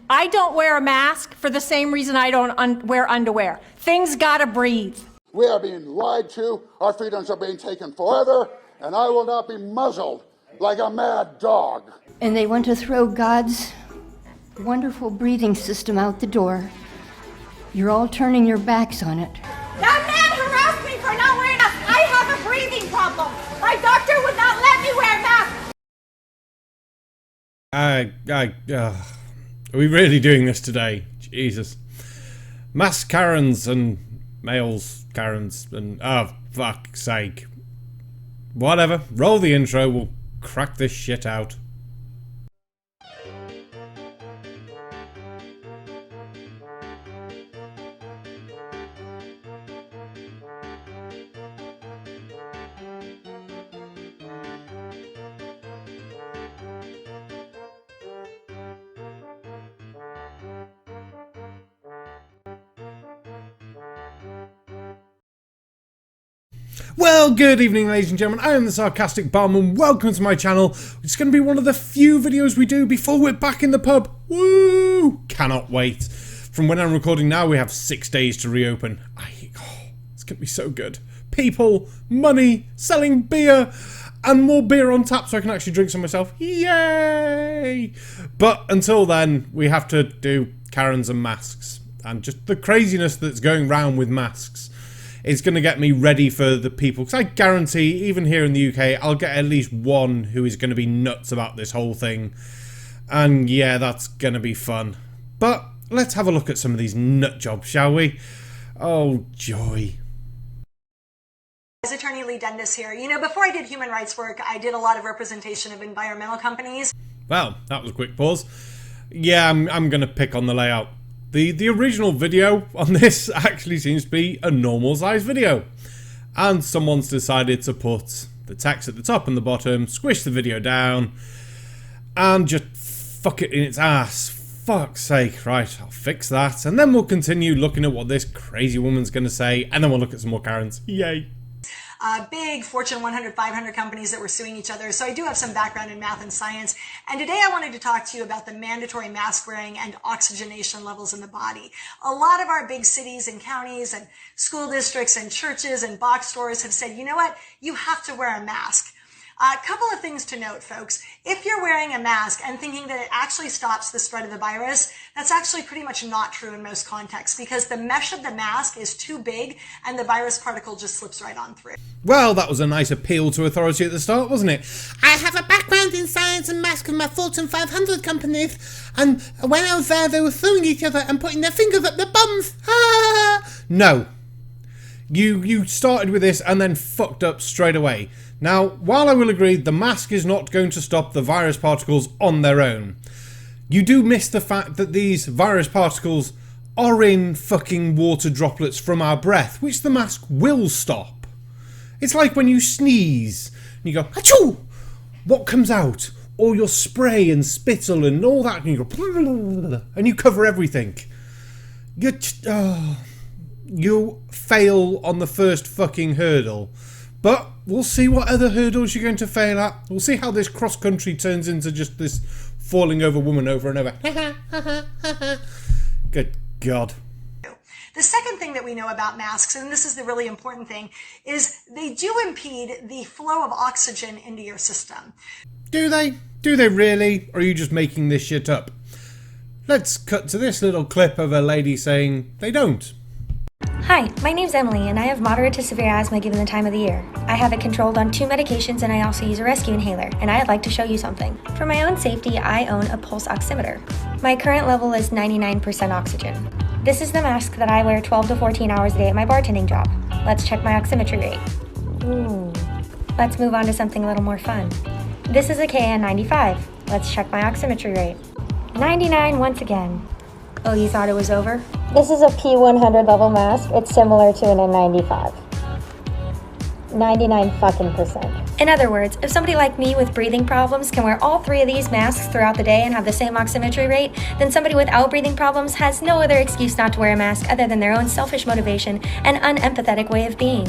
I don't wear a mask for the same reason I don't wear underwear. Things gotta breathe. We are being lied to, our freedoms are being taken forever, and I will not be muzzled like a mad dog. And they want to throw God's wonderful breathing system out the door. You're all turning your backs on it. That man harassed me for not wearing a mask. I have a breathing problem. My doctor would not let me wear a mask. Are we really doing this today? Jesus. Mass Karens and males Karens and... oh, fuck's sake. Whatever. Roll the intro. We'll crack this shit out. Well, good evening, ladies and gentlemen. I am the Sarcastic Barman. Welcome to my channel. It's going to be one of the few videos we do before we're back in the pub. Woo! Cannot wait. From when I'm recording now, we have 6 days to reopen. It's going to be so good. People, money, selling beer, and more beer on tap so I can actually drink some myself. Yay! But until then, we have to do Karens and masks. And just the craziness that's going round with masks. It's going to get me ready for the people, because I guarantee, even here in the UK, I'll get at least one who is going to be nuts about this whole thing. And yeah, that's going to be fun. But let's have a look at some of these nut jobs, shall we? Oh, joy. Attorney Lee Dundas here. You know, before I did human rights work, I did a lot of representation of environmental companies. Well, that was a quick pause. Yeah, I'm going to pick on the layout. The original video on this actually seems to be a normal size video. And someone's decided to put the text at the top and the bottom, squish the video down, and just fuck it in its ass. Fuck's sake. Right, I'll fix that. And then we'll continue looking at what this crazy woman's going to say. And then we'll look at some more Karens. Yay. Big Fortune 100, 500 companies that were suing each other. So I do have some background in math and science. And today I wanted to talk to you about the mandatory mask wearing and oxygenation levels in the body. A lot of our big cities and counties and school districts and churches and box stores have said, you know what? You have to wear a mask. A couple of things to note, folks. If you're wearing a mask and thinking that it actually stops the spread of the virus, that's actually pretty much not true in most contexts, because the mesh of the mask is too big and the virus particle just slips right on through. Well, that was a nice appeal to authority at the start, wasn't it? I have a background in science and maths with my Fortune 500 companies, and when I was there, they were throwing each other and putting their fingers up their bums. Ah! No. You started with this and then fucked up straight away. Now, while I will agree the mask is not going to stop the virus particles on their own, you do miss the fact that these virus particles are in fucking water droplets from our breath, which the mask will stop. It's like when you sneeze and you go, achoo! What comes out? All your spray and spittle and all that, and you go, and you cover everything. You fail on the first fucking hurdle. But we'll see what other hurdles you're going to fail at. We'll see how this cross-country turns into just this falling over woman over and over. Good God. The second thing that we know about masks, and this is the really important thing, is they do impede the flow of oxygen into your system. Do they? Do they really? Or are you just making this shit up? Let's cut to this little clip of a lady saying they don't. Hi, my name's Emily, and I have moderate to severe asthma given the time of the year. I have it controlled on 2 medications, and I also use a rescue inhaler, and I'd like to show you something. For my own safety, I own a pulse oximeter. My current level is 99% oxygen. This is the mask that I wear 12 to 14 hours a day at my bartending job. Let's check my oximetry rate. Ooh. Let's move on to something a little more fun. This is a KN95. Let's check my oximetry rate. 99 once again. Oh, you thought it was over? This is a P100 level mask. It's similar to an N95. 99%. In other words, if somebody like me with breathing problems can wear all 3 of these masks throughout the day and have the same oximetry rate, then somebody without breathing problems has no other excuse not to wear a mask other than their own selfish motivation and unempathetic way of being.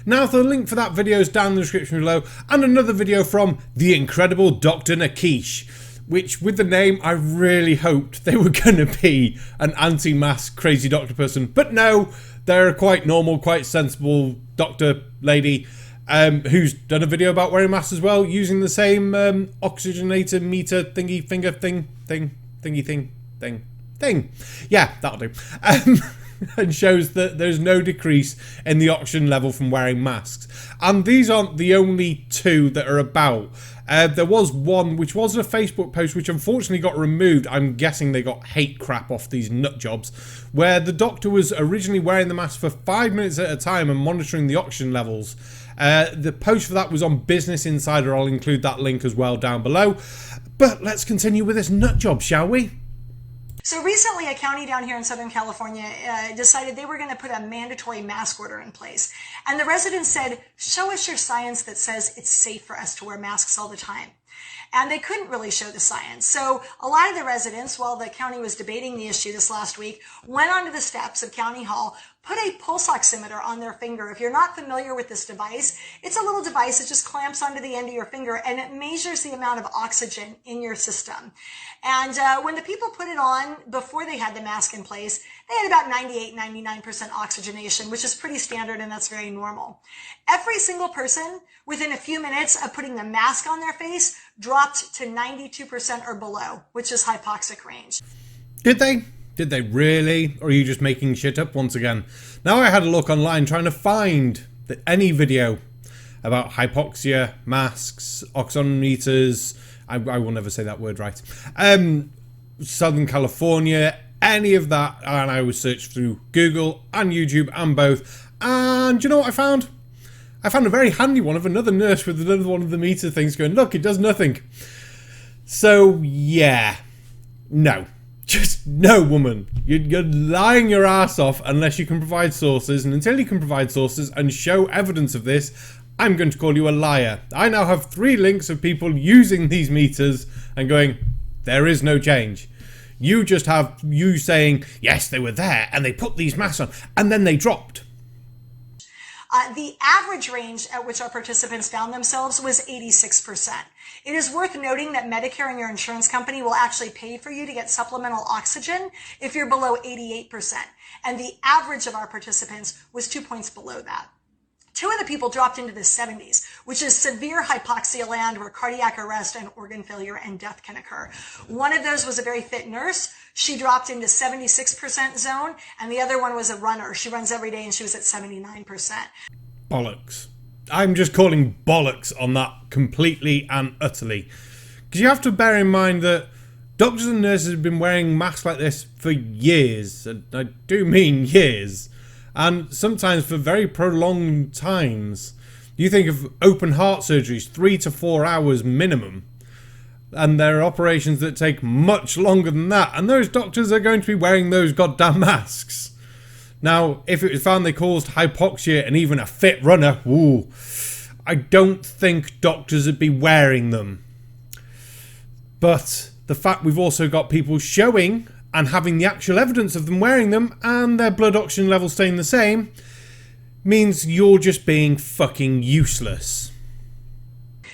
Now the link for that video is down in the description below, and another video from the incredible Dr. Nakish, which with the name I really hoped they were going to be an anti-mask crazy doctor person, but no, they're a quite normal, quite sensible doctor lady who's done a video about wearing masks as well, using the same oxygenator meter thingy finger thing. Yeah, that'll do. And shows that there's no decrease in the oxygen level from wearing masks. And these aren't the only two that are about. There was one which was a Facebook post which unfortunately got removed. I'm guessing they got hate crap off these nut jobs, where the doctor was originally wearing the mask for 5 minutes at a time and monitoring the oxygen levels. The post for that was on Business Insider. I'll include that link as well down below. But let's continue with this nut job, shall we? So recently, a county down here in Southern California decided they were going to put a mandatory mask order in place. And the residents said, show us your science that says it's safe for us to wear masks all the time. And they couldn't really show the science. So a lot of the residents, while the county was debating the issue this last week, went onto the steps of County Hall, put a pulse oximeter on their finger. If you're not familiar with this device, it's a little device that just clamps onto the end of your finger and it measures the amount of oxygen in your system. And when the people put it on before they had the mask in place, they had about 98-99% oxygenation, which is pretty standard and that's very normal. Every single person within a few minutes of putting the mask on their face dropped to 92% or below, which is hypoxic range. Did they? Did they really? Or are you just making shit up once again? Now I had a look online trying to find any video about hypoxia, masks, oximeters. I will never say that word right. Southern California, any of that. And I was searched through Google and YouTube and both. And do you know what I found? I found a very handy one of another nurse with another one of the meter things going, look, it does nothing. So, yeah. No. Just no, woman. You're lying your ass off unless you can provide sources. And until you can provide sources and show evidence of this, I'm going to call you a liar. I now have 3 links of people using these meters and going, there is no change. You just have you saying, yes, they were there and they put these masks on and then they dropped. The average range at which our participants found themselves was 86%. It is worth noting that Medicare and your insurance company will actually pay for you to get supplemental oxygen if you're below 88%. And the average of our participants was 2 points below that. 2 of the people dropped into the 70s, which is severe hypoxia land where cardiac arrest and organ failure and death can occur. One of those was a very fit nurse. She dropped into 76% zone, and the other one was a runner. She runs every day, and she was at 79%. Bollocks. I'm just calling bollocks on that completely and utterly. Because you have to bear in mind that doctors and nurses have been wearing masks like this for years. And I do mean years. And sometimes for very prolonged times. You think of open heart surgeries, 3 to 4 hours minimum. And there are operations that take much longer than that. And those doctors are going to be wearing those goddamn masks. Now, if it was found they caused hypoxia and even a fit runner, ooh, I don't think doctors would be wearing them. But the fact we've also got people showing and having the actual evidence of them wearing them and their blood oxygen levels staying the same means you're just being fucking useless.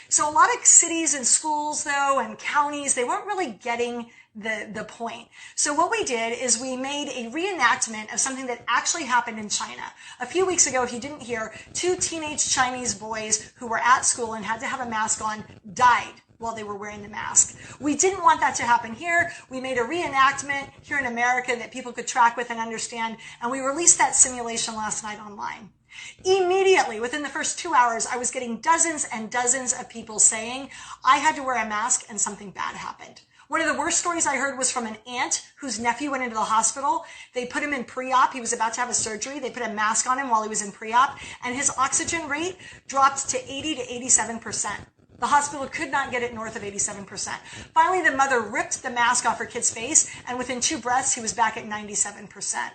So a lot of cities and schools, though, and counties, they weren't really getting the point. So what we did is we made a reenactment of something that actually happened in China. A few weeks ago, if you didn't hear, 2 teenage Chinese boys who were at school and had to have a mask on died while they were wearing the mask. We didn't want that to happen here. We made a reenactment here in America that people could track with and understand, and we released that simulation last night online. Immediately, within the first 2 hours, I was getting dozens and dozens of people saying, I had to wear a mask and something bad happened. One of the worst stories I heard was from an aunt whose nephew went into the hospital. They put him in pre-op. He was about to have a surgery. They put a mask on him while he was in pre-op, and his oxygen rate dropped to 80 to 87%. The hospital could not get it north of 87%. Finally, the mother ripped the mask off her kid's face, and within 2 breaths, he was back at 97%.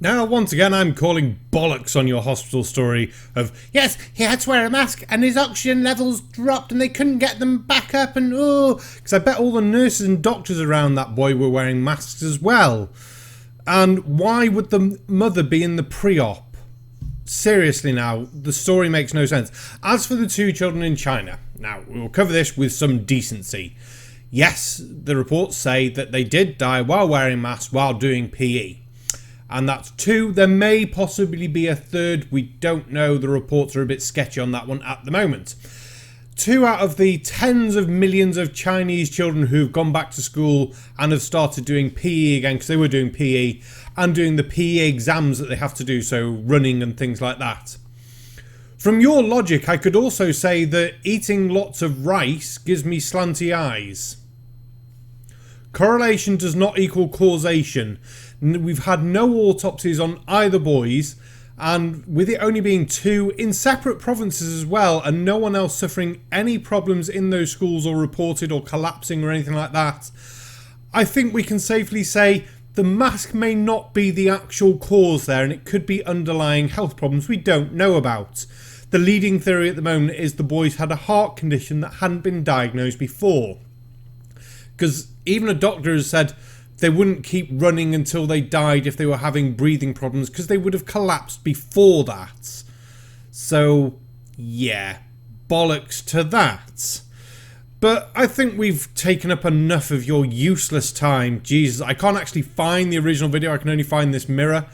Now, once again, I'm calling bollocks on your hospital story of, yes, he had to wear a mask and his oxygen levels dropped and they couldn't get them back up and because I bet all the nurses and doctors around that boy were wearing masks as well. And why would the mother be in the pre-op? Seriously now, the story makes no sense. As for the 2 children in China, now we'll cover this with some decency. Yes, the reports say that they did die while wearing masks while doing PE. And that's 2. There may possibly be a 3rd. We don't know. The reports are a bit sketchy on that one at the moment. 2 out of the tens of millions of Chinese children who've gone back to school and have started doing PE again, because they were doing PE and doing the PE exams that they have to do, so running and things like that. From your logic, I could also say that eating lots of rice gives me slanty eyes. Correlation does not equal causation. We've had no autopsies on either boys, and with it only being 2 in separate provinces as well, and no one else suffering any problems in those schools or reported or collapsing or anything like that, I think we can safely say the mask may not be the actual cause there, and it could be underlying health problems we don't know about. The leading theory at the moment is the boys had a heart condition that hadn't been diagnosed before. Because even a doctor has said they wouldn't keep running until they died if they were having breathing problems, because they would have collapsed before that. So, yeah, bollocks to that. But I think we've taken up enough of your useless time. Jesus, I can't actually find the original video. I can only find this mirror.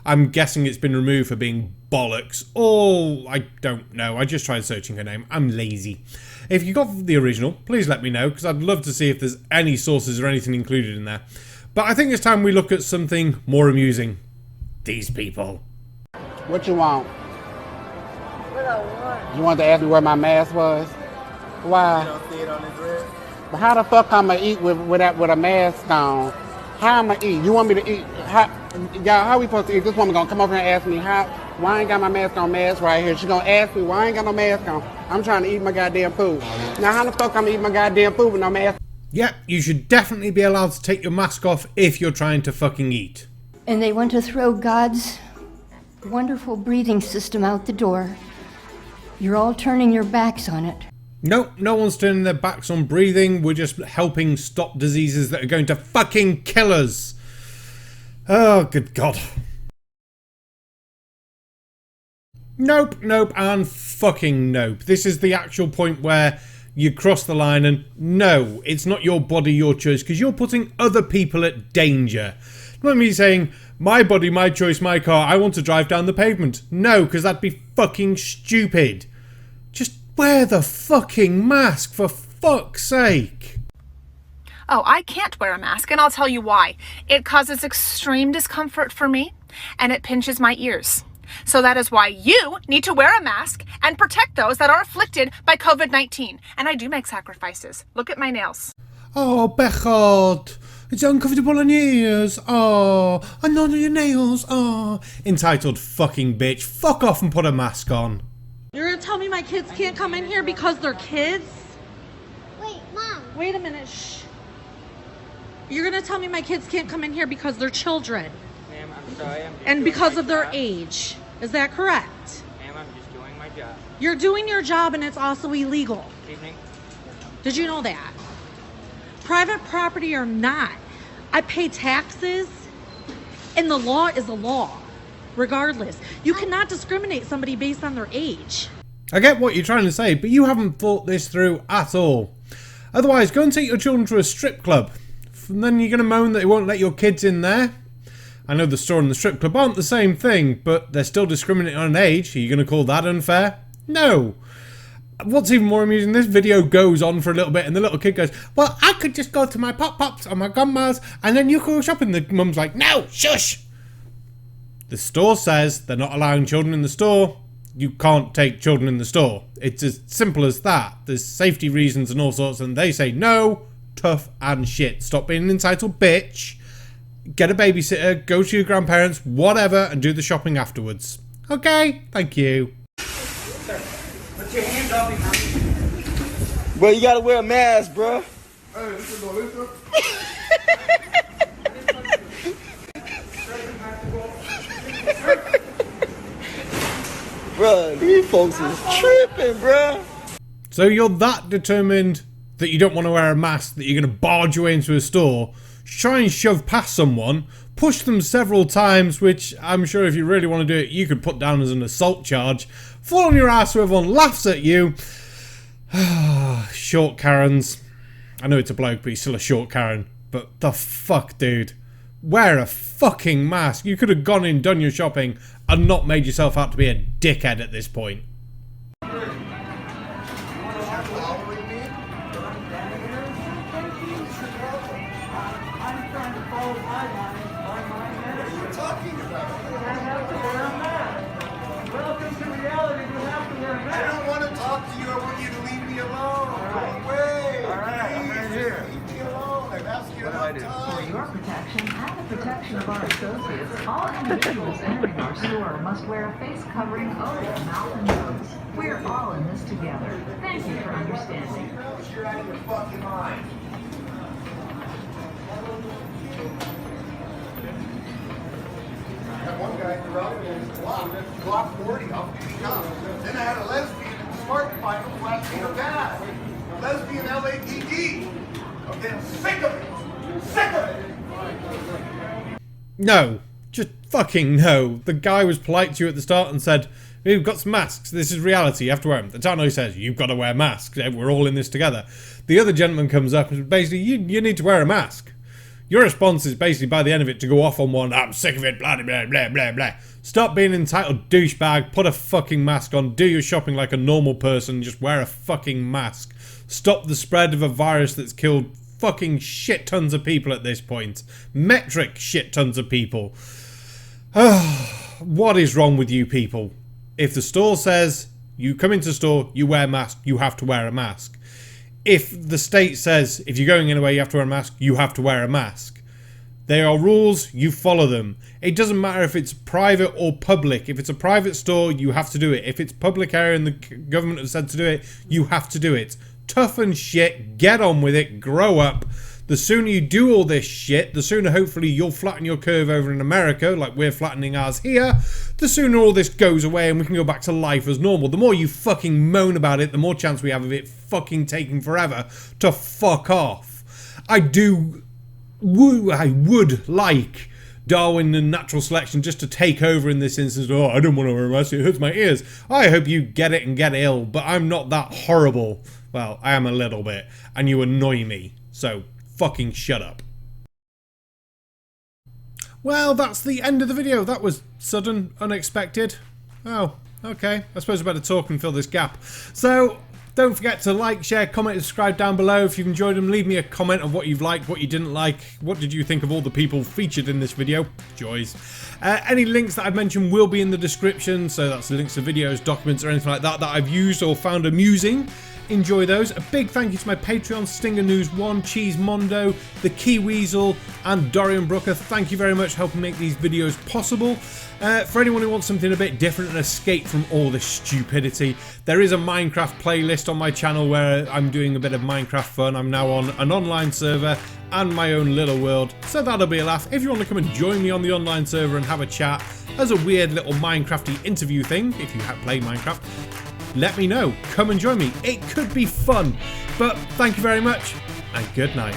I'm guessing it's been removed for being bollocks. Oh, I don't know. I just tried searching her name. I'm lazy. If you got the original, please let me know, because I'd love to see if there's any sources or anything included in there. But I think it's time we look at something more amusing. These people. What you want? What I want? You want to ask me where my mask was? Why? You don't see it on the dress? But how the fuck I'm gonna eat with a mask on? How am I eat? You want me to eat? How we supposed to eat? This woman gonna come over here and ask me why I ain't got my mask on right here. She gonna ask me why I ain't got no mask on. I'm trying to eat my goddamn food. Now how the fuck I'm eating my goddamn food with no mask? Yep, you should definitely be allowed to take your mask off if you're trying to fucking eat. And they want to throw God's wonderful breathing system out the door. You're all turning your backs on it. Nope, no one's turning their backs on breathing. We're just helping stop diseases that are going to fucking kill us. Oh, good God. Nope, and fucking nope. This is the actual point where you cross the line, and no, it's not your body, your choice, because you're putting other people at danger. Not me saying, my body, my choice, my car, I want to drive down the pavement. No, because that'd be fucking stupid. Just wear the fucking mask, for fuck's sake. Oh, I can't wear a mask, and I'll tell you why. It causes extreme discomfort for me, and it pinches my ears. So that is why you need to wear a mask and protect those that are afflicted by COVID-19. And I do make sacrifices. Look at my nails. Oh, Bechod. It's uncomfortable on your ears. Oh, and none of your nails. Oh. Entitled fucking bitch. Fuck off and put a mask on. You're gonna tell me my kids can't come in here because they're kids? Wait, Mom. Wait a minute, shh. You're gonna tell me my kids can't come in here because they're children? Ma'am, I'm sorry. And because of their age. Is that correct? Ma'am, I'm just doing my job. You're doing your job and it's also illegal. Evening. Did you know that? Private property or not, I pay taxes and the law is the law. Regardless, you cannot discriminate somebody based on their age. I get what you're trying to say, but you haven't thought this through at all. Otherwise, go and take your children to a strip club. And then you're going to moan that they won't let your kids in there. I know the store and the strip club aren't the same thing, but they're still discriminating on age. Are you going to call that unfair? No. What's even more amusing, this video goes on for a little bit and the little kid goes, well, I could just go to my pop-pops or my grandma's and then you go shopping. The mum's like, no, shush. The store says they're not allowing children in the store. You can't take children in the store. It's as simple as that. There's safety reasons and all sorts, and they say no, tough and shit. Stop being an entitled bitch. Get a babysitter, go to your grandparents, whatever, and do the shopping afterwards. Okay, thank you. Put your hands off me, bro. You gotta wear a mask, bro. Bro, these folks is tripping, bro. So you're that determined that you don't want to wear a mask that you're going to barge your way into a store, try and shove past someone, push them several times, which I'm sure if you really want to do it, you could put down as an assault charge, fall on your ass so everyone laughs at you. Short Karens. I know it's a bloke, but he's still a short Karen. But the fuck, dude. Wear a fucking mask. You could have gone in, done your shopping, and not made yourself out to be a dickhead at this point. For your protection and the protection of our associates, all individuals entering our store must wear a face covering over their mouth and nose. We're all in this together. Thank you for understanding. You're out of your fucking mind. That one guy threw out in his Glock 40 off the cup. Then I had a lesbian in the Spartan final flashing her dad. Lesbian LAPD. Okay, I'm sick of it. Sick of it. No. Just fucking no. The guy was polite to you at the start and said, we've got some masks. This is reality. You have to wear them. The Tano says, you've got to wear masks. We're all in this together. The other gentleman comes up and basically, you need to wear a mask. Your response is basically, by the end of it, to go off on one, I'm sick of it, blah, blah, blah, blah, blah. Stop being an entitled douchebag, put a fucking mask on, do your shopping like a normal person, just wear a fucking mask. Stop the spread of a virus that's killed fucking shit tons of people at this point. Metric shit tons of people. What is wrong with you people? If the store says, you come into the store, you wear a mask, you have to wear a mask. If the state says, if you're going anywhere you have to wear a mask, you have to wear a mask. There are rules, you follow them. It doesn't matter if it's private or public. If it's a private store, you have to do it. If it's public area and the government has said to do it, you have to do it. Toughen shit, get on with it, grow up. The sooner you do all this shit, the sooner hopefully you'll flatten your curve over in America, like we're flattening ours here, the sooner all this goes away and we can go back to life as normal. The more you fucking moan about it, the more chance we have of it fucking taking forever to fuck off. I would like Darwin and natural selection just to take over in this instance. Oh, I don't want to wear a mask, it hurts my ears. I hope you get it and get ill, but I'm not that horrible. Well, I am a little bit, and you annoy me, so fucking shut up. Well, that's the end of the video. That was sudden, unexpected. Oh, okay. I suppose I better talk and fill this gap. So, don't forget to like, share, comment, and subscribe down below. If you've enjoyed them, leave me a comment of what you've liked, what you didn't like. What did you think of all the people featured in this video? Joys. Any links that I've mentioned will be in the description. So that's links to videos, documents, or anything like that that I've used or found amusing. Enjoy those. A big thank you to my Patreon, Stinger News 1, Cheese Mondo, The Key Weasel, and Dorian Brooker. Thank you very much for helping make these videos possible. For anyone who wants something a bit different and escape from all this stupidity, there is a Minecraft playlist on my channel where I'm doing a bit of Minecraft fun. I'm now on an online server and my own little world, so that'll be a laugh. If you want to come and join me on the online server and have a chat as a weird little Minecrafty interview thing, if you play Minecraft, let me know. Come and join me. It could be fun. But thank you very much, and good night.